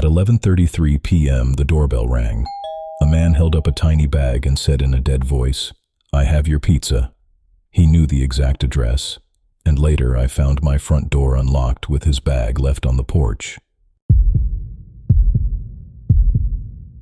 11:33 p.m., the doorbell rang. A man held up a tiny bag and said in a dead voice, "I have your pizza." He knew the exact address, and later I found my front door unlocked with his bag left on the porch.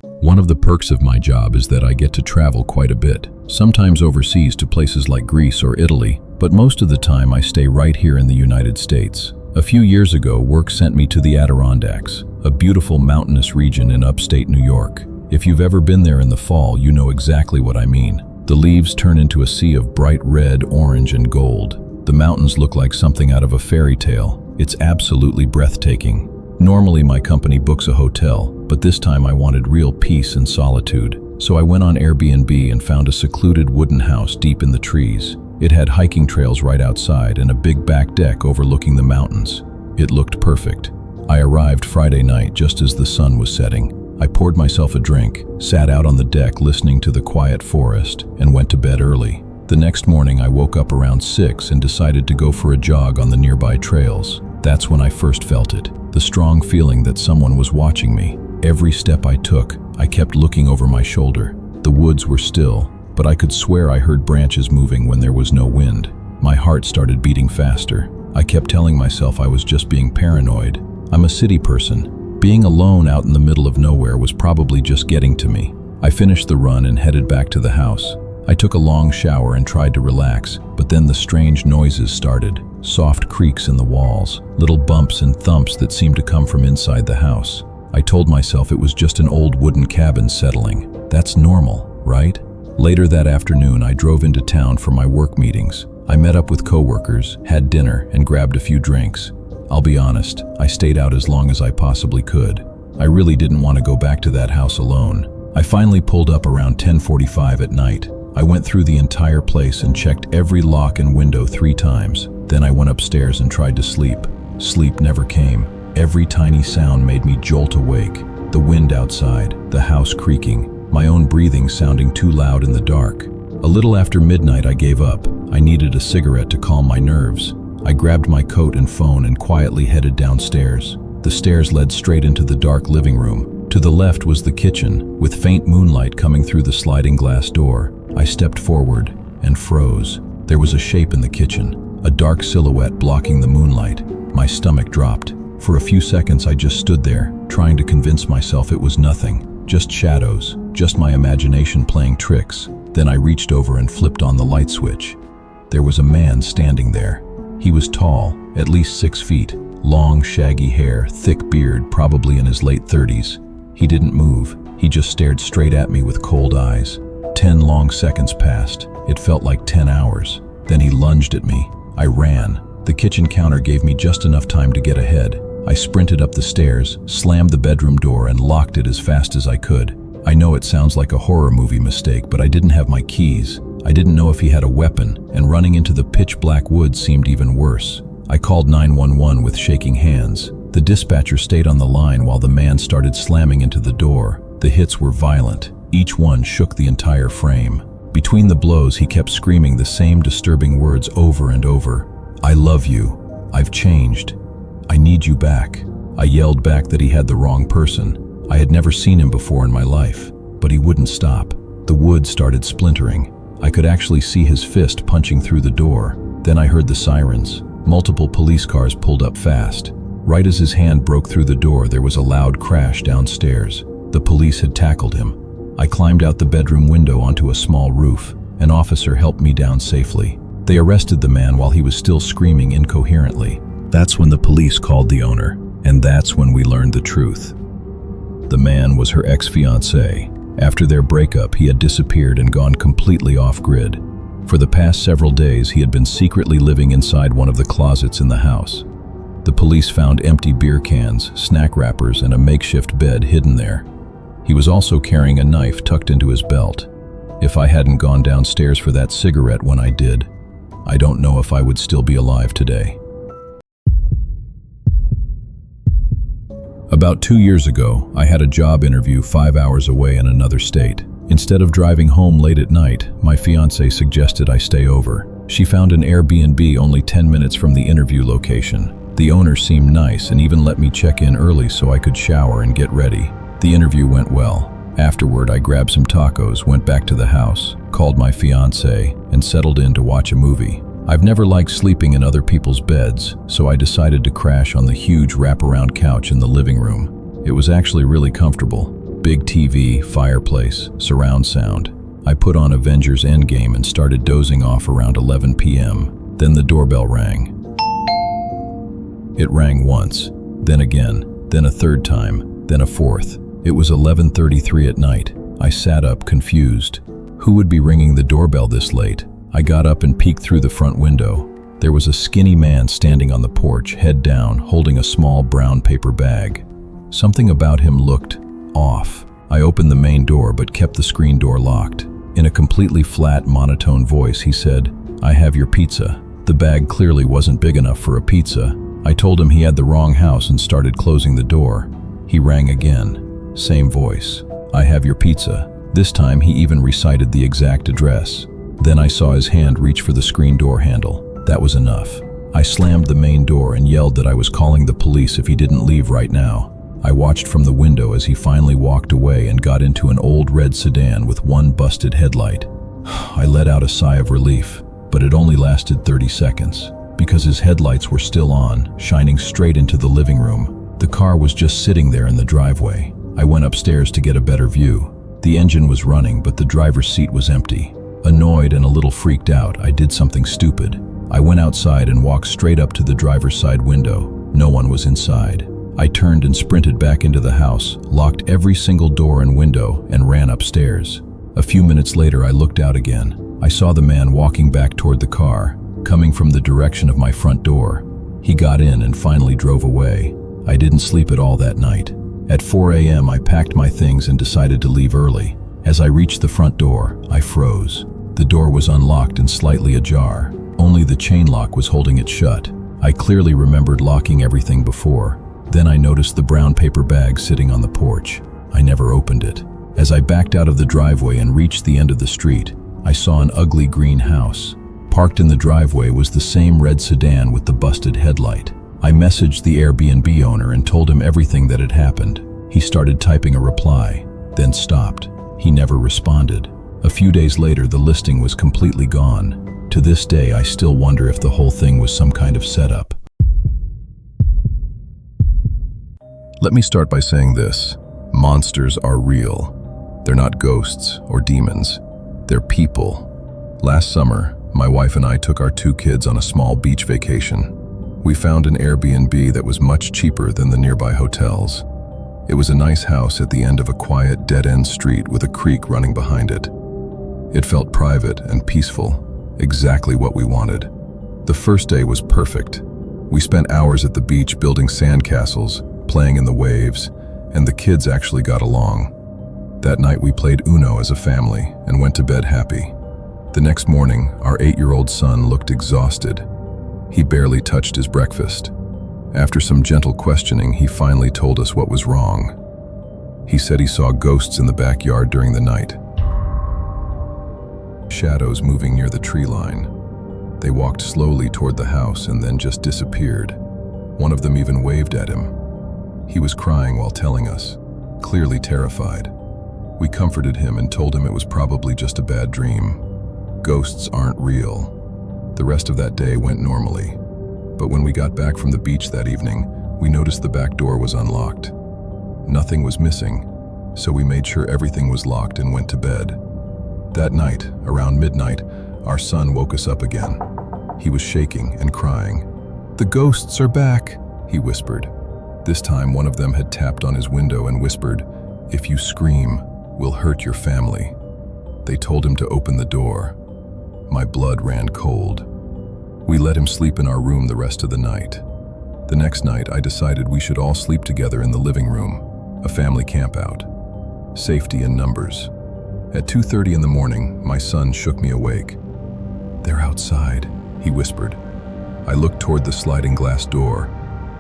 One of the perks of my job is that I get to travel quite a bit, sometimes overseas to places like Greece or Italy, but most of the time I stay right here in the United States. A few years ago, work sent me to the Adirondacks, a beautiful mountainous region in upstate New York. If you've ever been there in the fall, you know exactly what I mean. The leaves turn into a sea of bright red, orange, and gold. The mountains look like something out of a fairy tale. It's absolutely breathtaking. Normally my company books a hotel, but this time I wanted real peace and solitude. So I went on Airbnb and found a secluded wooden house deep in the trees. It had hiking trails right outside and a big back deck overlooking the mountains. It looked perfect. I arrived Friday night just as the sun was setting. I poured myself a drink, sat out on the deck listening to the quiet forest, and went to bed early. The next morning I woke up around 6 and decided to go for a jog on the nearby trails. That's when I first felt it, the strong feeling that someone was watching me. Every step I took, I kept looking over my shoulder. The woods were still, but I could swear I heard branches moving when there was no wind. My heart started beating faster. I kept telling myself I was just being paranoid. I'm a city person. Being alone out in the middle of nowhere was probably just getting to me. I finished the run and headed back to the house. I took a long shower and tried to relax, but then the strange noises started. Soft creaks in the walls, little bumps and thumps that seemed to come from inside the house. I told myself it was just an old wooden cabin settling. That's normal, right? Later that afternoon, I drove into town for my work meetings. I met up with coworkers, had dinner, and grabbed a few drinks. I'll be honest, I stayed out as long as I possibly could. I really didn't want to go back to that house alone. I finally pulled up around 10:45 at night. I went through the entire place and checked every lock and window 3 times. Then I went upstairs and tried to sleep. Sleep never came. Every tiny sound made me jolt awake. The wind outside, the house creaking, my own breathing sounding too loud in the dark. A little after midnight I gave up. I needed a cigarette to calm my nerves. I grabbed my coat and phone and quietly headed downstairs. The stairs led straight into the dark living room. To the left was the kitchen, with faint moonlight coming through the sliding glass door. I stepped forward and froze. There was a shape in the kitchen, a dark silhouette blocking the moonlight. My stomach dropped. For a few seconds I just stood there, trying to convince myself it was nothing. Just shadows, just my imagination playing tricks. Then I reached over and flipped on the light switch. There was a man standing there. He was tall, at least 6 feet, long shaggy hair, thick beard, probably in his late 30s. He didn't move. He just stared straight at me with cold eyes. 10 long seconds passed. It felt like 10 hours. Then he lunged at me. I ran. The kitchen counter gave me just enough time to get ahead. I sprinted up the stairs, slammed the bedroom door, and locked it as fast as I could. I know it sounds like a horror movie mistake, but I didn't have my keys. I didn't know if he had a weapon, and running into the pitch-black woods seemed even worse. I called 911 with shaking hands. The dispatcher stayed on the line while the man started slamming into the door. The hits were violent. Each one shook the entire frame. Between the blows, he kept screaming the same disturbing words over and over. "I love you. I've changed. I need you back." I yelled back that he had the wrong person. I had never seen him before in my life, but he wouldn't stop. The wood started splintering. I could actually see his fist punching through the door. Then I heard the sirens. Multiple police cars pulled up fast. Right as his hand broke through the door, there was a loud crash downstairs. The police had tackled him. I climbed out the bedroom window onto a small roof. An officer helped me down safely. They arrested the man while he was still screaming incoherently. That's when the police called the owner, and that's when we learned the truth. The man was her ex-fiancé. After their breakup, he had disappeared and gone completely off-grid. For the past several days, he had been secretly living inside one of the closets in the house. The police found empty beer cans, snack wrappers, and a makeshift bed hidden there. He was also carrying a knife tucked into his belt. If I hadn't gone downstairs for that cigarette when I did, I don't know if I would still be alive today. About 2 years ago, I had a job interview 5 hours away in another state. Instead of driving home late at night, my fiancée suggested I stay over. She found an Airbnb only 10 minutes from the interview location. The owner seemed nice and even let me check in early so I could shower and get ready. The interview went well. Afterward, I grabbed some tacos, went back to the house, called my fiancée, and settled in to watch a movie. I've never liked sleeping in other people's beds, so I decided to crash on the huge wraparound couch in the living room. It was actually really comfortable. Big TV, fireplace, surround sound. I put on Avengers Endgame and started dozing off around 11 p.m. Then the doorbell rang. It rang once, then again, then a third time, then a fourth. It was 11:33 at night. I sat up, confused. Who would be ringing the doorbell this late? I got up and peeked through the front window. There was a skinny man standing on the porch, head down, holding a small brown paper bag. Something about him looked off. I opened the main door but kept the screen door locked. In a completely flat, monotone voice, he said, "I have your pizza." The bag clearly wasn't big enough for a pizza. I told him he had the wrong house and started closing the door. He rang again. Same voice. "I have your pizza." This time he even recited the exact address. Then I saw his hand reach for the screen door handle. That was enough. I slammed the main door and yelled that I was calling the police if he didn't leave right now. I watched from the window as he finally walked away and got into an old red sedan with one busted headlight. I let out a sigh of relief, but it only lasted 30 seconds. Because his headlights were still on, shining straight into the living room. The car was just sitting there in the driveway. I went upstairs to get a better view. The engine was running, but the driver's seat was empty. Annoyed and a little freaked out, I did something stupid. I went outside and walked straight up to the driver's side window. No one was inside. I turned and sprinted back into the house, locked every single door and window, and ran upstairs. A few minutes later, I looked out again. I saw the man walking back toward the car, coming from the direction of my front door. He got in and finally drove away. I didn't sleep at all that night. At 4 a.m., I packed my things and decided to leave early. As I reached the front door, I froze. The door was unlocked and slightly ajar. Only the chain lock was holding it shut. I clearly remembered locking everything before. Then I noticed the brown paper bag sitting on the porch. I never opened it. As I backed out of the driveway and reached the end of the street, I saw an ugly green house. Parked in the driveway was the same red sedan with the busted headlight. I messaged the Airbnb owner and told him everything that had happened. He started typing a reply, then stopped. He never responded. A few days later, the listing was completely gone. To this day, I still wonder if the whole thing was some kind of setup. Let me start by saying this. Monsters are real. They're not ghosts or demons. They're people. Last summer, my wife and I took our 2 kids on a small beach vacation. We found an Airbnb that was much cheaper than the nearby hotels. It was a nice house at the end of a quiet, dead-end street with a creek running behind it. It felt private and peaceful, exactly what we wanted. The first day was perfect. We spent hours at the beach building sandcastles, playing in the waves, and the kids actually got along. That night we played Uno as a family and went to bed happy. The next morning, our 8-year-old son looked exhausted. He barely touched his breakfast. After some gentle questioning, he finally told us what was wrong. He said he saw ghosts in the backyard during the night. Shadows moving near the tree line. They walked slowly toward the house and then just disappeared. One of them even waved at him. He was crying while telling us, clearly terrified. We comforted him and told him it was probably just a bad dream. Ghosts aren't real. The rest of that day went normally. But when we got back from the beach that evening, we noticed the back door was unlocked. Nothing was missing, so we made sure everything was locked and went to bed. That night, around midnight, our son woke us up again. He was shaking and crying. "The ghosts are back," he whispered. This time, one of them had tapped on his window and whispered, "If you scream, we'll hurt your family." They told him to open the door. My blood ran cold. We let him sleep in our room the rest of the night. The next night, I decided we should all sleep together in the living room, a family campout. Safety in numbers. At 2:30 in the morning, my son shook me awake. "They're outside," he whispered. I looked toward the sliding glass door,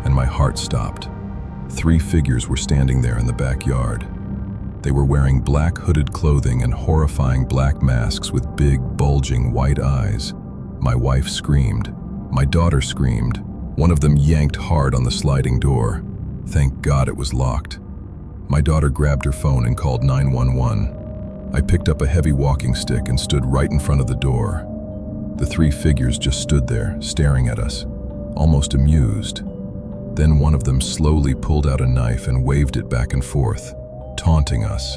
and my heart stopped. 3 figures were standing there in the backyard. They were wearing black hooded clothing and horrifying black masks with big, bulging white eyes. My wife screamed. My daughter screamed. One of them yanked hard on the sliding door. Thank God it was locked. My daughter grabbed her phone and called 911. I picked up a heavy walking stick and stood right in front of the door. The three figures just stood there, staring at us, almost amused. Then one of them slowly pulled out a knife and waved it back and forth, taunting us.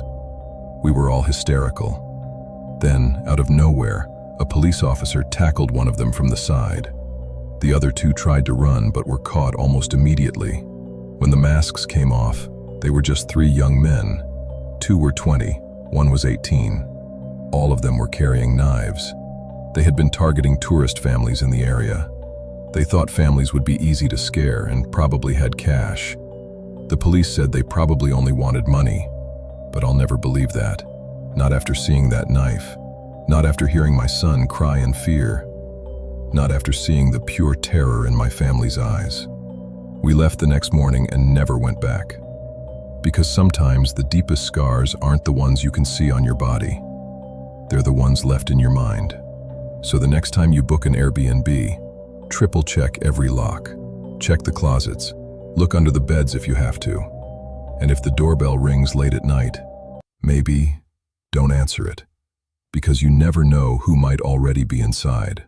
We were all hysterical. Then, out of nowhere, a police officer tackled one of them from the side. The other two tried to run but were caught almost immediately. When the masks came off, they were just three young men. Two were 20, one was 18. All of them were carrying knives. They had been targeting tourist families in the area. They thought families would be easy to scare and probably had cash. The police said they probably only wanted money, but I'll never believe that. Not after seeing that knife. Not after hearing my son cry in fear. Not after seeing the pure terror in my family's eyes. We left the next morning and never went back. Because sometimes the deepest scars aren't the ones you can see on your body. They're the ones left in your mind. So the next time you book an Airbnb, triple check every lock. Check the closets. Look under the beds if you have to. And if the doorbell rings late at night, maybe don't answer it. Because you never know who might already be inside.